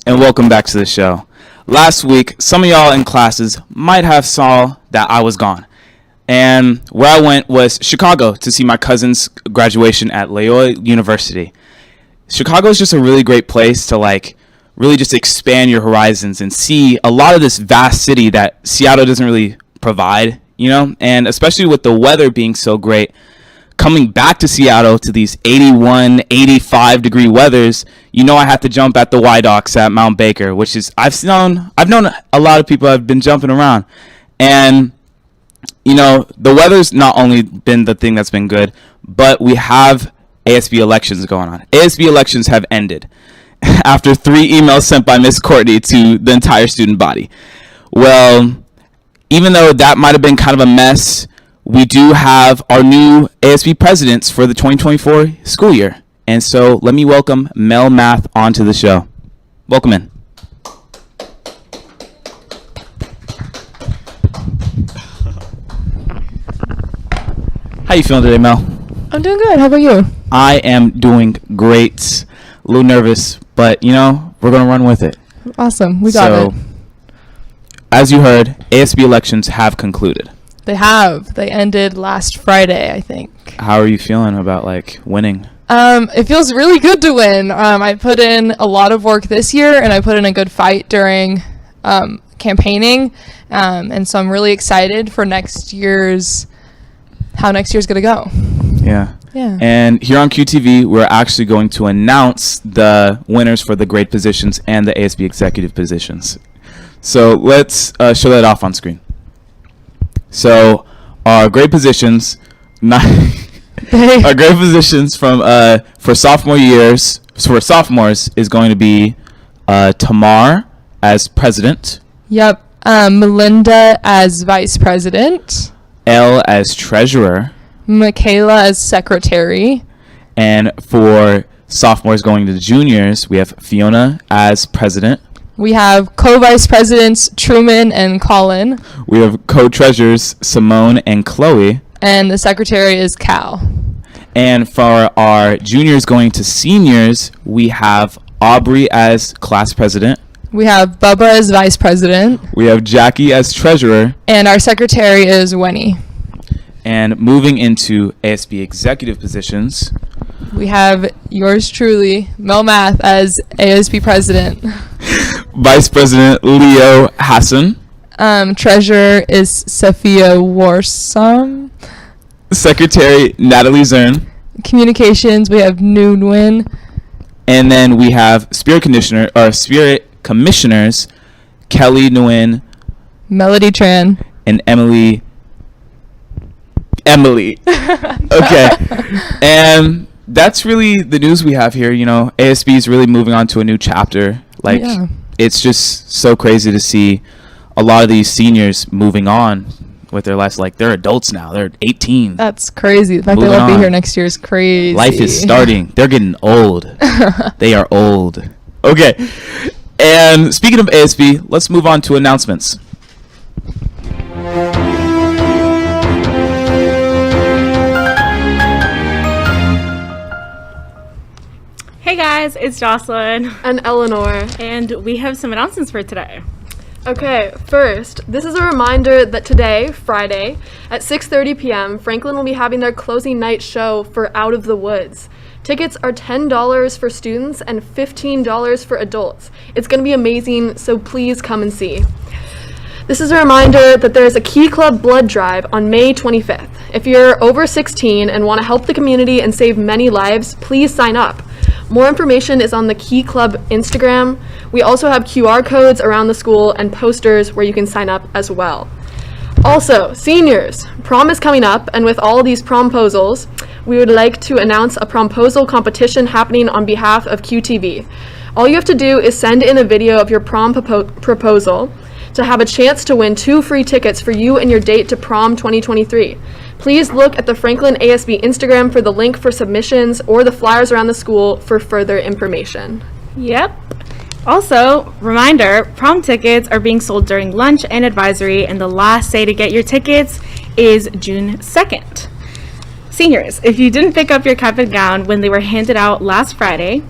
and welcome back to the show. Last week, some of y'all in classes might have saw that I was gone. And where I went was Chicago to see my cousin's graduation at Loyola University. Chicago is just a really great place to really just expand your horizons and see a lot of this vast city that Seattle doesn't really provide, and especially with the weather being so great. Coming back to Seattle to these 81, 85 degree weathers, I have to jump at the Y Docks at Mount Baker, which is I've known a lot of people have been jumping around, and the weather's not only been the thing that's been good, but we have ASB elections going on. ASB elections have ended after 3 emails sent by Miss Courtney to the entire student body. Well, even though that might have been kind of a mess, we do have our new ASB presidents for the 2024 school year. And so let me welcome Mel Math onto the show. Welcome in. How you feeling today, Mel? I'm doing good. How about you? I am doing great. A little nervous, but we're going to run with it. Awesome. We got it. As you heard, ASB elections have concluded. They have. They ended last Friday, I think. How are you feeling about winning? It feels really good to win. I put in a lot of work this year, and I put in a good fight during campaigning, and so I'm really excited for how next year's going to go. Yeah. Yeah. And here on QTV, we're actually going to announce the winners for the grade positions and the ASB executive positions. So let's show that off on screen. So our grade positions, our grade positions for sophomores is going to be Tamar as president. Yep. Melinda as vice president. Elle as treasurer. Michaela as secretary. And for sophomores going to the juniors, we have Fiona as president. We have co-vice presidents Truman and Colin. We have co-treasurers Simone and Chloe. And the secretary is Cal. And for our juniors going to seniors, we have Aubrey as class president. We have Bubba as vice president. We have Jackie as treasurer. And our secretary is Winnie. And moving into ASB executive positions, we have yours truly, Mel Math, as ASB president. Vice President Leo Hassan. Treasurer is Sophia Warsam. Secretary Natalie Zern. Communications, we have Noonwin. And then we have Spirit Commissioners Kelly Nguyen, Melody Tran, and Emily. Okay. And that's really the news we have here. ASB is really moving on to a new chapter. It's just so crazy to see a lot of these seniors moving on with their lives. They're adults now. They're 18. That's crazy. The fact they won't be here next year is crazy. Life is starting. They're getting old. They are old. Okay. And speaking of ASB, let's move on to announcements. Hey guys, it's Jocelyn and Eleanor, and we have some announcements for today. Okay, first, this is a reminder that today, Friday, at 6:30 p.m., Franklin will be having their closing night show for Out of the Woods. Tickets are $10 for students and $15 for adults. It's going to be amazing, so please come and see. This is a reminder that there is a Key Club blood drive on May 25th. If you're over 16 and want to help the community and save many lives, please sign up. More information is on the Key Club Instagram. We also have QR codes around the school and posters where you can sign up as well. Also, seniors, prom is coming up, and with all these promposals, we would like to announce a promposal competition happening on behalf of QTV. All you have to do is send in a video of your prom proposal to have a chance to win 2 free tickets for you and your date to prom 2023. Please look at the Franklin ASB Instagram for the link for submissions or the flyers around the school for further information. Yep. Also, reminder, prom tickets are being sold during lunch and advisory, and the last day to get your tickets is June 2nd. Seniors, if you didn't pick up your cap and gown when they were handed out last Friday,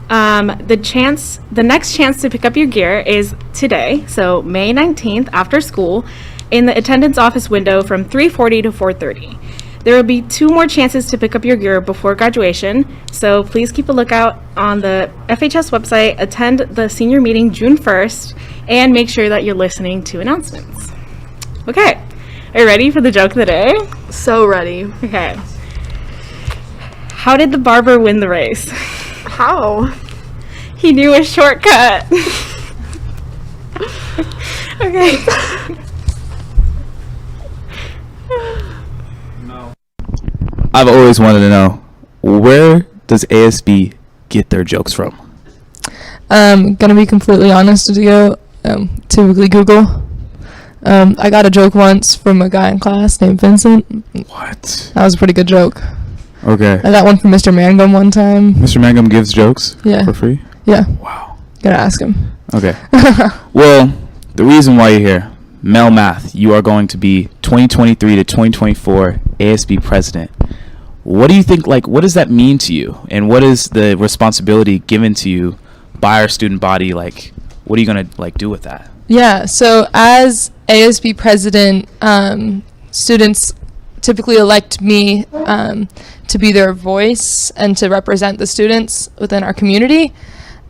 The next chance to pick up your gear is today, so May 19th after school, in the attendance office window from 3:40 to 4:30. There will be 2 more chances to pick up your gear before graduation, so please keep a lookout on the FHS website, attend the senior meeting June 1st, and make sure that you're listening to announcements. Okay, are you ready for the joke of the day? So ready. Okay. How did the barber win the race? How? He knew a shortcut. Okay. I've always wanted to know, where does ASB get their jokes from? Gonna be completely honest with you, typically Google. I got a joke once from a guy in class named Vincent. What? That was a pretty good joke. Okay. I got one from Mr. Mangum one time. Mr. Mangum gives jokes Yeah. for free? Yeah, Wow. gotta ask him. Okay. Well, the reason why you're here, Mel Math, you are going to be 2023 to 2024 ASB president. What do you think, what does that mean to you? And what is the responsibility given to you by our student body? What are you going to, do with that? Yeah, so as ASB president, students typically elect me to be their voice and to represent the students within our community.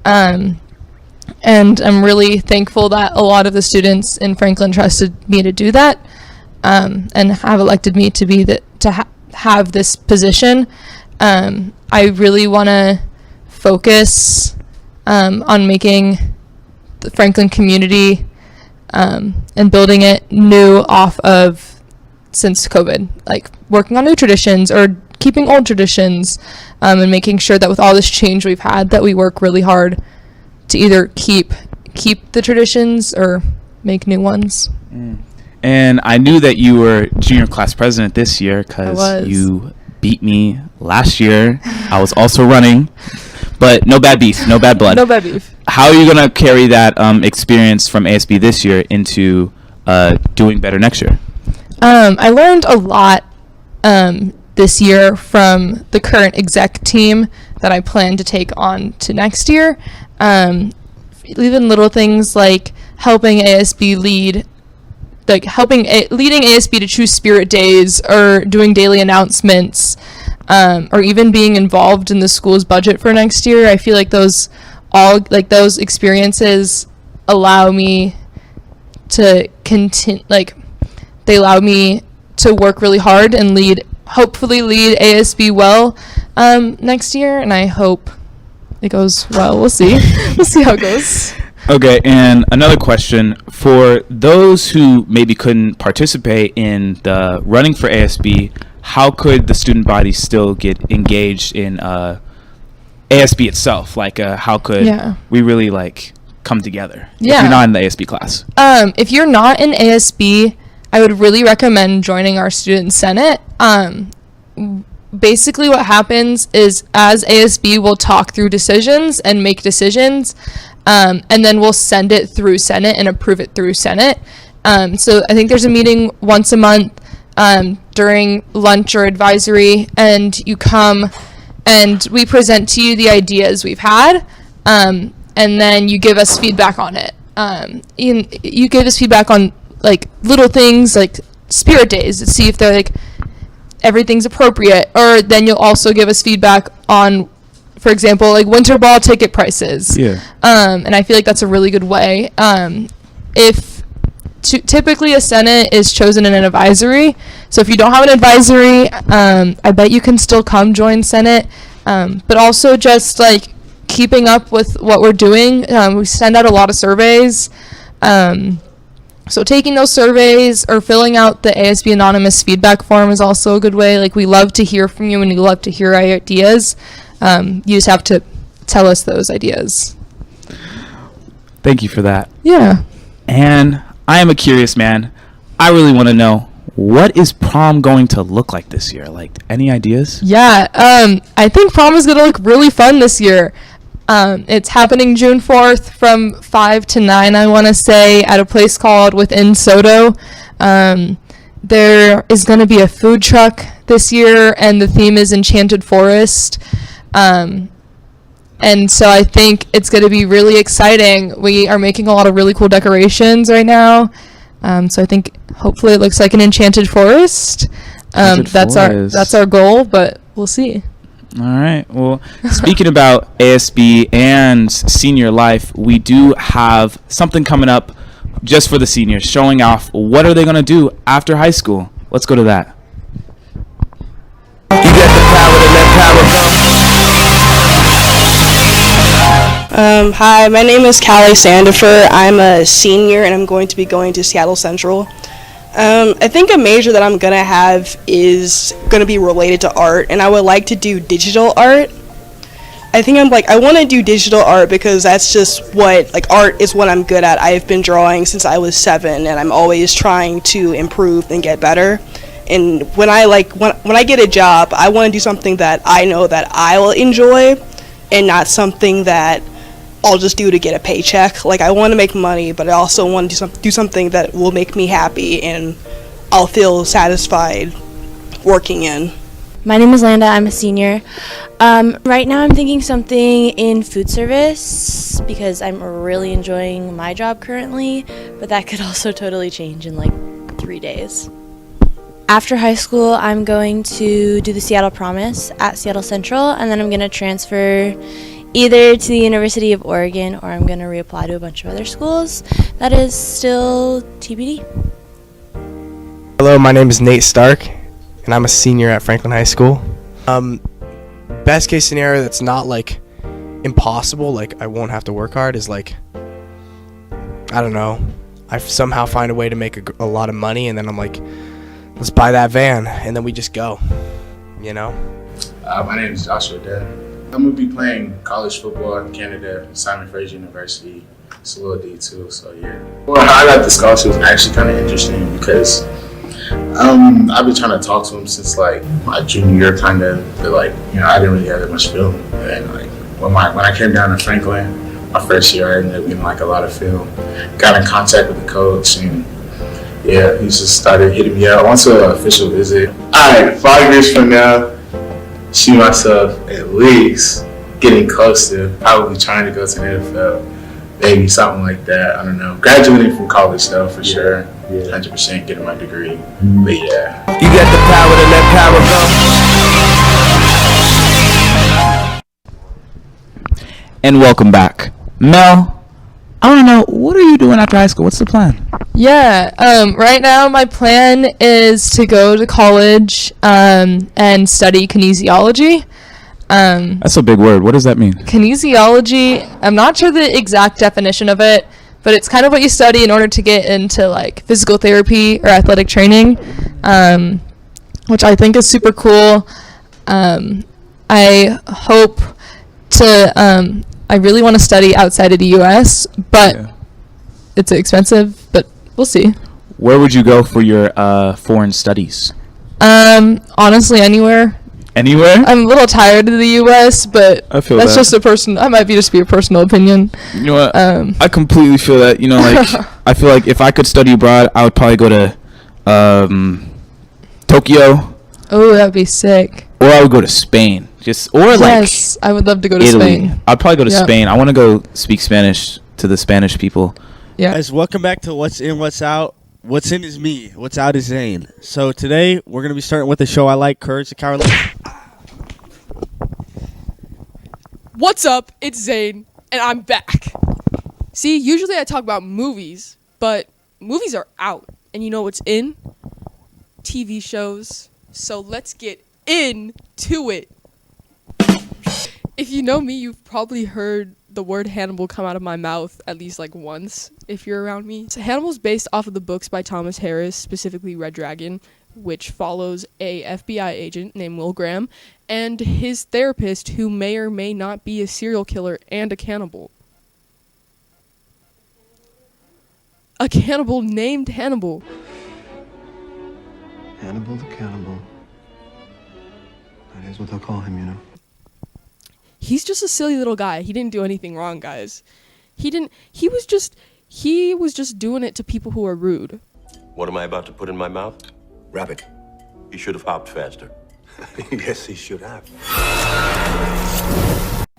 And I'm really thankful that a lot of the students in Franklin trusted me to do that, and have elected me to be have this position. I really want to focus on making the Franklin community and building it new off of since COVID, working on new traditions or keeping old traditions, and making sure that with all this change we've had, that we work really hard to either keep the traditions or make new ones. And I knew that you were junior class president this year I because was. you beat me last year. I was also running, but no bad beef, no bad blood. No bad beef. How are you going to carry that experience from ASB this year into doing better next year? I learned a lot this year from the current exec team that I plan to take on to next year. Even little things like helping ASB leading ASB to choose spirit days, or doing daily announcements, or even being involved in the school's budget for next year. I feel like those experiences allow me to continue, they allow me to work really hard and hopefully lead ASB well next year, and I hope it goes well. We'll see. We'll see how it goes. Okay, and another question. For those who maybe couldn't participate in the running for ASB, how could the student body still get engaged in ASB itself? How could we really come together if you're not in the ASB class? If you're not in ASB, I would really recommend joining our student senate. Basically what happens is, as ASB, we'll talk through decisions and make decisions, and then we'll send it through Senate and approve it through Senate. So I think there's a meeting once a month during lunch or advisory, and you come and we present to you the ideas we've had, and then you give us feedback on it. You give us feedback on little things like spirit days to see if they're everything's appropriate, or then you'll also give us feedback on, for example, winter ball ticket prices. And I feel like that's a really good way. Typically a senate is chosen in an advisory, so if you don't have an advisory, I bet you can still come join senate, but also just keeping up with what we're doing. We send out a lot of surveys, so taking those surveys or filling out the ASB anonymous feedback form is also a good way. We love to hear from you, and we love to hear ideas. You just have to tell us those ideas. Thank you for that. Yeah. And I am a curious man. I really want to know, what is prom going to look like this year? Any ideas? Yeah. I think prom is going to look really fun this year. It's happening June 4th from 5 to 9, I want to say, at a place called Within Soto. There is going to be a food truck this year, and the theme is Enchanted Forest. And so I think it's going to be really exciting. We are making a lot of really cool decorations right now. So I think hopefully it looks like an enchanted forest. That's our goal, but we'll see. All right. Well, speaking about ASB and senior life, we do have something coming up just for the seniors, showing off what are they going to do after high school. Let's go to that. You got the power to let power go. Hi, my name is Callie Sandifer. I'm a senior and I'm going to be going to Seattle Central. I think a major that I'm going to have is going to be related to art, and I would like to do digital art. I want to do digital art because that's just art is what I'm good at. I have been drawing since I was 7, and I'm always trying to improve and get better. And when I get a job, I want to do something that I know that I will enjoy and not something that I'll just do to get a paycheck. I want to make money, but I also want to do something that will make me happy and I'll feel satisfied working in. My name is Landa. I'm a senior. Right now I'm thinking something in food service because I'm really enjoying my job currently, but that could also totally change in 3 days. After high school, I'm going to do the Seattle Promise at Seattle Central, and then I'm going to transfer either to the University of Oregon or I'm going to reapply to a bunch of other schools. That is still TBD. Hello, my name is Nate Stark, and I'm a senior at Franklin High School. Best case scenario that's not impossible, I won't have to work hard, is I don't know, I somehow find a way to make a lot of money, and then I'm let's buy that van, and then we just go, you know? My name is Joshua Dev. I'm going to be playing college football in Canada, Simon Fraser University. It's a little D2, so yeah. Well, how I got the scholarship was actually kind of interesting because I've been trying to talk to him since my junior year, kind of. I didn't really have that much film. And when I came down to Franklin, my first year, I ended up getting a lot of film. Got in contact with the coach, and yeah, he just started hitting me up. I went to an official visit. All right, 5 years from now, see myself at least getting close to probably trying to go to the NFL, maybe something like that. I don't know. Graduating from college though, for sure. 100% getting my degree. But yeah. You got the power to let power go. And welcome back. Mel, I want to know, what are you doing after high school? What's the plan? Yeah, right now my plan is to go to college and study kinesiology. That's a big word. What does that mean? Kinesiology, I'm not sure the exact definition of it, but it's kind of what you study in order to get into physical therapy or athletic training, which I think is super cool. I hope to, I really want to study outside of the US, but it's expensive, but we'll see. Where would you go for your foreign studies? Honestly, anywhere. Anywhere? I'm a little tired of the US, but I feel that's that. just that might just be a personal opinion. You know what? I completely feel that. I feel like if I could study abroad, I would probably go to Tokyo. Oh, that'd be sick. Or I would go to Spain. Yes, I would love to go to Italy. Spain. I'd probably go to Spain. I want to go speak Spanish to the Spanish people. Yeah. Guys, welcome back to What's In, What's Out. What's in is me. What's out is Zane. So today we're going to be starting with a show I like, Courage the Cowardly. What's up? It's Zane, and I'm back. See, usually I talk about movies, but movies are out. And you know what's in? TV shows. So let's get into it. If you know me, you've probably heard the word Hannibal come out of my mouth at least once if you're around me. So Hannibal's based off of the books by Thomas Harris, specifically Red Dragon, which follows a FBI agent named Will Graham and his therapist who may or may not be a serial killer and a cannibal. A cannibal named Hannibal. Hannibal the cannibal. That is what they'll call him, you know. He's just a silly little guy. He didn't do anything wrong, guys. He was just doing it to people who are rude. What am I about to put in my mouth? Rabbit. He should have hopped faster. Yes, he should have.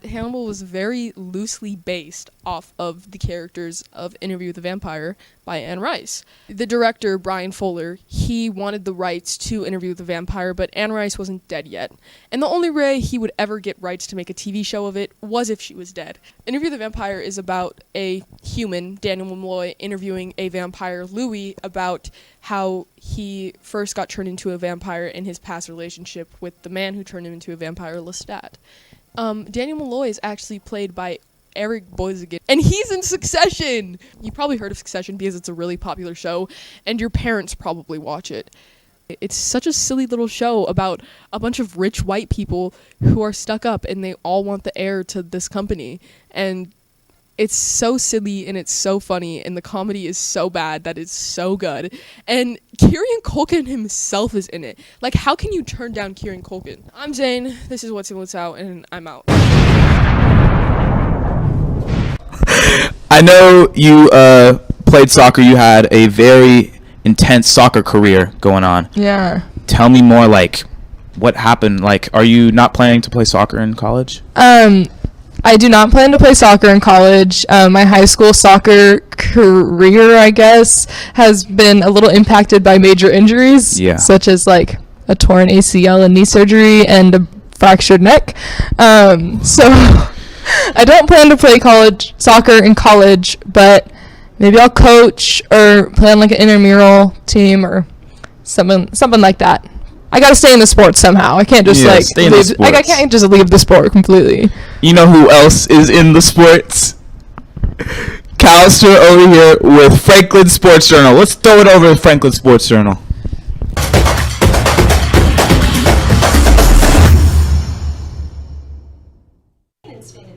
Hannibal was very loosely based off of the characters of Interview with the Vampire by Anne Rice. The director, Brian Fuller, he wanted the rights to Interview with the Vampire, but Anne Rice wasn't dead yet. And the only way he would ever get rights to make a TV show of it was if she was dead. Interview with the Vampire is about a human, Daniel Malloy, interviewing a vampire, Louis, about how he first got turned into a vampire in his past relationship with the man who turned him into a vampire, Lestat. Daniel Malloy is actually played by Eric Boyzegin, and he's in Succession! You probably heard of Succession because it's a really popular show, and your parents probably watch it. It's such a silly little show about a bunch of rich white people who are stuck up, and they all want the heir to this company, and it's so silly and it's so funny, and the comedy is so bad that it's so good. And Kieran Culkin himself is in it. Like, how can you turn down Kieran Culkin? I'm Zane, this is What's In, What's Out, and I'm out. I know you played soccer. You had a very intense soccer career going on. Yeah. Tell me more, like, what happened? Like, are you not planning to play soccer in college? I do not plan to play soccer in college. My high school soccer career, I guess, has been a little impacted by major injuries, such as like a torn ACL and knee surgery and a fractured neck. So I don't plan to play college soccer in college, but maybe I'll coach or play on like an intramural team or something like that. I gotta stay in the sport somehow. I can't just leave. Like, I can't just leave the sport completely. You know who else is in the sports? Callister over here with Franklin Sports Journal. Let's throw it over to Franklin Sports Journal.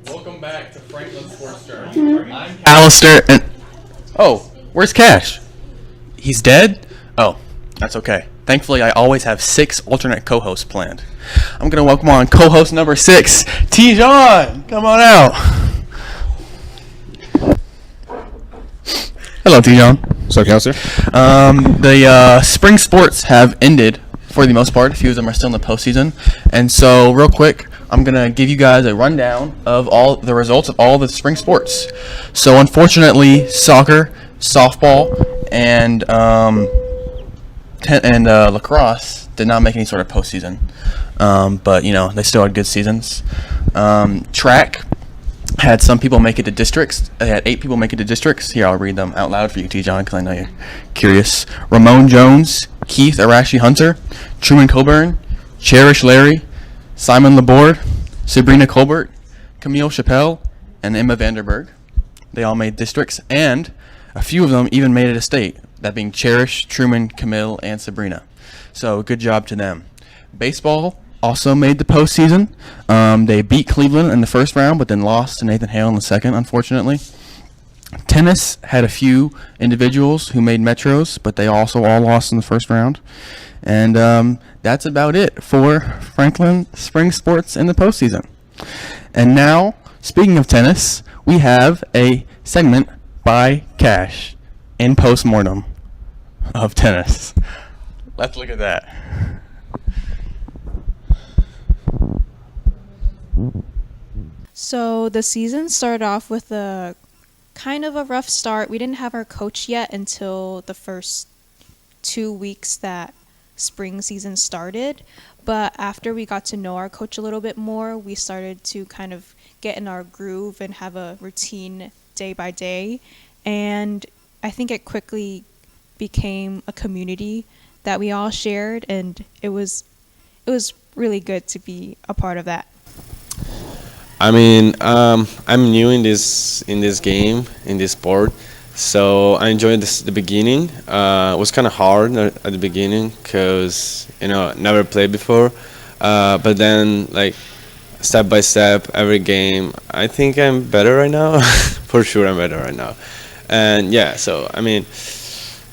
Welcome back to Franklin Sports Journal. I'm Callister, and where's Cash? He's dead? Oh, that's okay. Thankfully, I always have 6 alternate co-hosts planned. I'm going to welcome on co-host number 6, T-John. Come on out. Hello, T-John. What's up, Counselor? The spring sports have ended for the most part. A few of them are still in the postseason. And so, real quick, I'm going to give you guys a rundown of all the results of all the spring sports. So, unfortunately, soccer, softball, and lacrosse did not make any sort of postseason, but they still had good seasons. Track had some people make it to districts. They had 8 people make it to districts. Here, I'll read them out loud for you, T-John, because I know you're curious. Ramon Jones, Keith Arashi Hunter, Truman Coburn, Cherish Larry, Simon Laborde, Sabrina Colbert, Camille Chappelle, and Emma Vanderberg. They all made districts, and a few of them even made it a state. That being Cherish, Truman, Camille, and Sabrina. So good job to them. Baseball also made the postseason. They beat Cleveland in the first round, but then lost to Nathan Hale in the second, unfortunately. Tennis had a few individuals who made Metros, but they also all lost in the first round. And that's about it for Franklin Spring Sports in the postseason. And now, speaking of tennis, we have a segment by Cash in postmortem of tennis. Let's look at that. So the season started off with a kind of a rough start. We didn't have our coach yet until the first 2 weeks that spring season started. But after we got to know our coach a little bit more, we started to kind of get in our groove and have a routine day by day. And I think it quickly became a community that we all shared, and it was really good to be a part of that. I mean, I'm new in this game, in this sport, so I enjoyed the beginning. It was kind of hard at the beginning because never played before, but then like step by step, every game, I think I'm better right now. For sure, I'm better right now. And yeah, so I mean,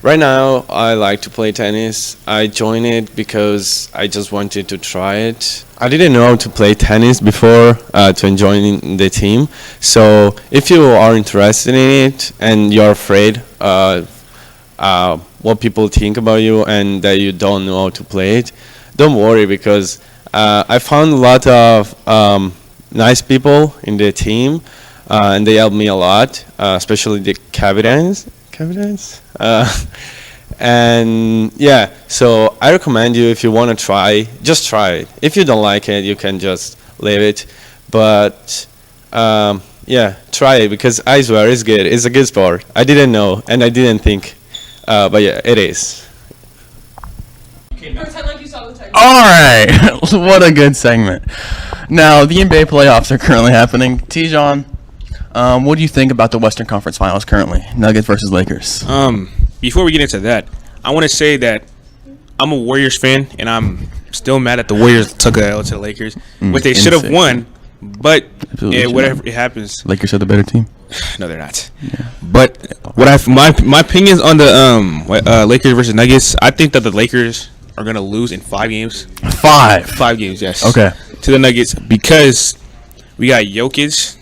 right now I like to play tennis. I joined it because I just wanted to try it. I didn't know how to play tennis before to join the team. So if you are interested in it and you're afraid what people think about you and that you don't know how to play it, don't worry, because I found a lot of nice people in the team, and they helped me a lot, especially the captains. And yeah, so I recommend you, if you want to try, just try it. If you don't like it, you can just leave it. But yeah, try it, because I swear it's good. It's a good sport. I didn't know and I didn't think, but yeah, it is. Pretend like you saw the text. All right, what a good segment. Now the NBA playoffs are currently happening. Tijon, what do you think about the Western Conference Finals currently? Nuggets versus Lakers. Before we get into that, I want to say that I'm a Warriors fan, and I'm still mad that the Warriors took a L to the Lakers, which they should have won. But whatever it happens, Lakers are the better team. No, they're not. Yeah. But my opinions on the Lakers versus Nuggets, I think that the Lakers are gonna lose in 5 games. 5 games, yes. Okay. To the Nuggets, because we got Jokic.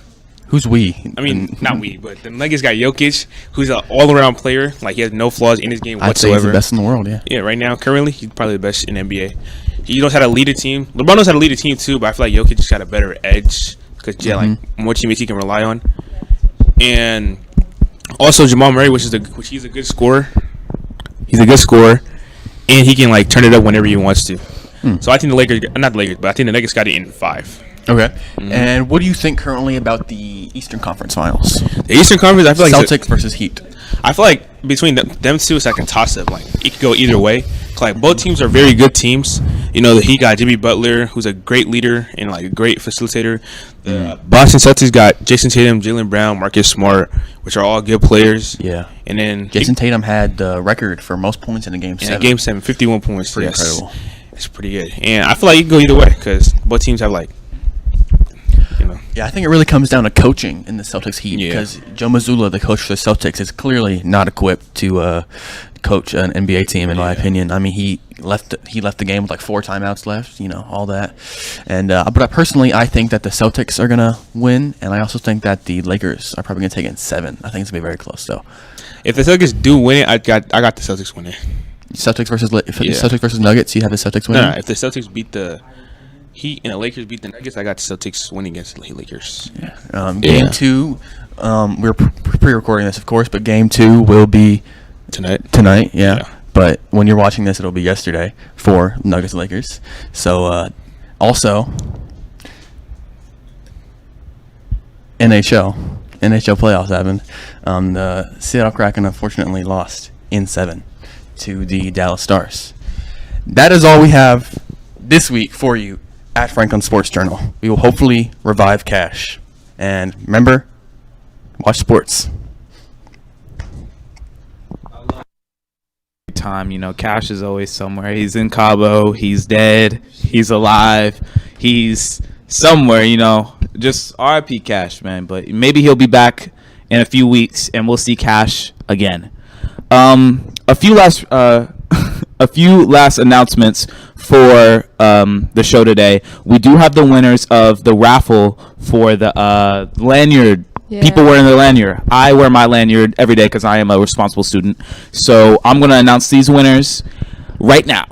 Who's we? I mean, not we, but the Nuggets got Jokic, who's an all-around player. Like, he has no flaws in his game whatsoever. I'd say he's the best in the world, yeah. Yeah, right now, currently, he's probably the best in NBA. He knows how to lead a team. LeBron knows how to lead a team, too, but I feel like Jokic just got a better edge because, like, more teammates he can rely on. And also Jamal Murray, which he's a good scorer. He's a good scorer, and he can, like, turn it up whenever he wants to. So I think not the Lakers, but I think the Nuggets got it in 5. Okay. And what do you think currently about the Eastern Conference Finals? The Eastern Conference, I feel like Celtics versus Heat. I feel like between them two, it's like a toss-up. Like, it could go either way. Like, both teams are very good teams. You know, the Heat got Jimmy Butler, who's a great leader and like a great facilitator. The Boston Celtics got Jason Tatum, Jaylen Brown, Marcus Smart, which are all good players. Yeah. And then Jason Tatum had the record for most points in a game 7. In Game 7, 51 points. Pretty incredible. It's pretty good. And I feel like it can go either way because both teams have, like, you know. Yeah, I think it really comes down to coaching in the Celtics Heat because Joe Mazzulla, the coach for the Celtics, is clearly not equipped to coach an NBA team, in my opinion. I mean, he left the game with like 4 timeouts left, you know, all that. And but personally, I think that the Celtics are gonna win, and I also think that the Lakers are probably gonna take it in 7. I think it's gonna be very close, though. If the Celtics do win it, I got the Celtics winning. Celtics versus Nuggets, you have the Celtics winning? No, if the Celtics beat the Heat and the Lakers beat the Nuggets, I got the Celtics winning against the Lakers. Yeah. Game 2, we're pre-recording this, of course, but Game 2 will be tonight, yeah. But when you're watching this, it'll be yesterday for Nuggets Lakers. So, also, NHL playoffs happened. The Seattle Kraken unfortunately lost in 7 to the Dallas Stars. That is all we have this week for you at Franklin Sports Journal. We will hopefully revive Cash. And remember, watch sports. Time, you know, Cash is always somewhere. He's in Cabo, he's dead, he's alive, he's somewhere, you know. Just RIP Cash, man. But maybe he'll be back in a few weeks and we'll see Cash again. A few last announcements for the show today. We do have the winners of the raffle for the lanyard. Yeah. People wearing their lanyard. I wear my lanyard every day because I am a responsible student. So I'm going to announce these winners right now.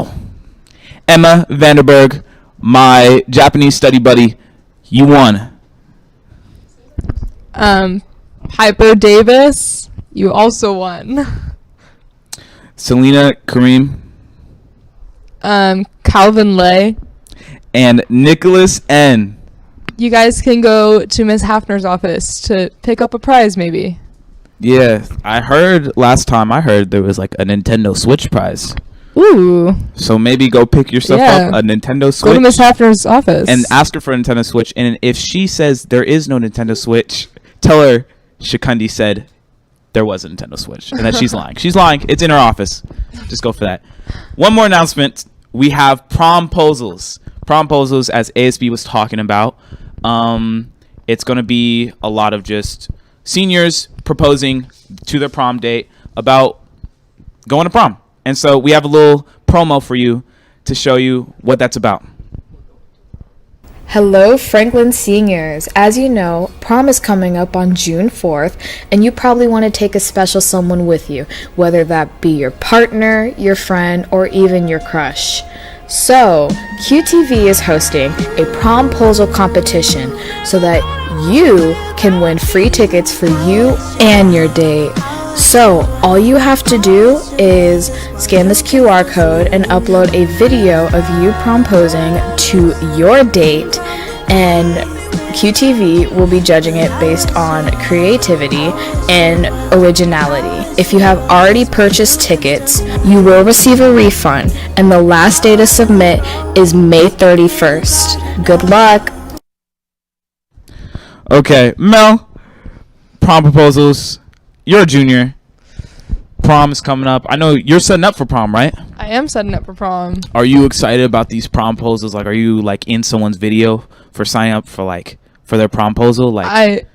Emma Vanderberg, my Japanese study buddy, you won. Hypo Davis, you also won. Selena Kareem. Calvin Lay. And Nicholas N. You guys can go to Ms. Hafner's office to pick up a prize, maybe. Yeah, I heard last time there was like a Nintendo Switch prize. Ooh. So maybe go pick yourself up a Nintendo Switch. Go to Ms. Hafner's office. And ask her for a Nintendo Switch. And if she says there is no Nintendo Switch, tell her Shikundi said there was a Nintendo Switch. And that she's lying. She's lying. It's in her office. Just go for that. One more announcement. We have promposals. Promposals, as ASB was talking about. It's going to be a lot of just seniors proposing to their prom date about going to prom. And so we have a little promo for you to show you what that's about. Hello, Franklin seniors. As you know, prom is coming up on June 4th, and you probably want to take a special someone with you, whether that be your partner, your friend, or even your crush. So, QTV is hosting a promposal competition so that you can win free tickets for you and your date. So, all you have to do is scan this QR code and upload a video of you promposing to your date, and QTV will be judging it based on creativity and originality. If you have already purchased tickets, you will receive a refund, and the last day to submit is May 31st. Good luck! Okay, Mel, prom proposals. You're a junior. Prom is coming up. I know you're setting up for prom, right? I am setting up for prom. Are you excited about these prom proposals? Like, are you like in someone's video for signing up for their prom proposal? Like,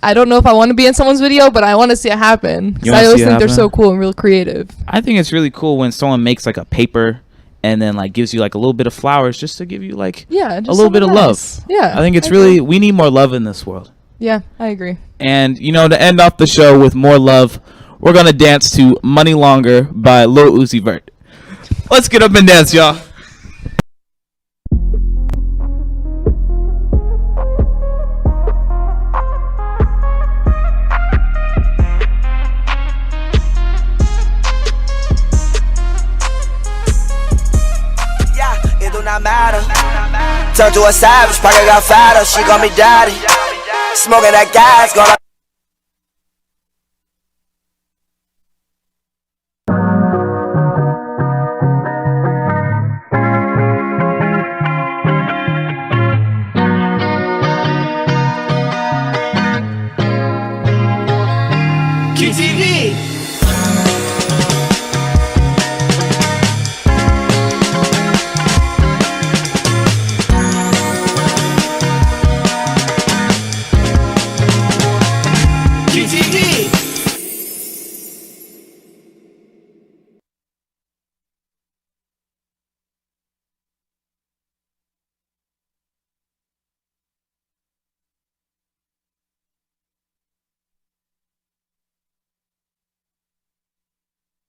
I don't know if I want to be in someone's video, but I want to see it happen. Because I always think they're so cool and real creative. I think it's really cool when someone makes like a paper and then like gives you like a little bit of flowers just to give you like just a little bit of nice. love. Yeah, I think it's agree. we need more love in this world. Yeah, I agree. And you know, to end off the show with more love, we're gonna dance to "Money Longer" by Lil Uzi Vert. Let's get up and dance, y'all. Matter. Turn to a savage, pocket got fatter, she call me daddy. Smoking that gas, gonna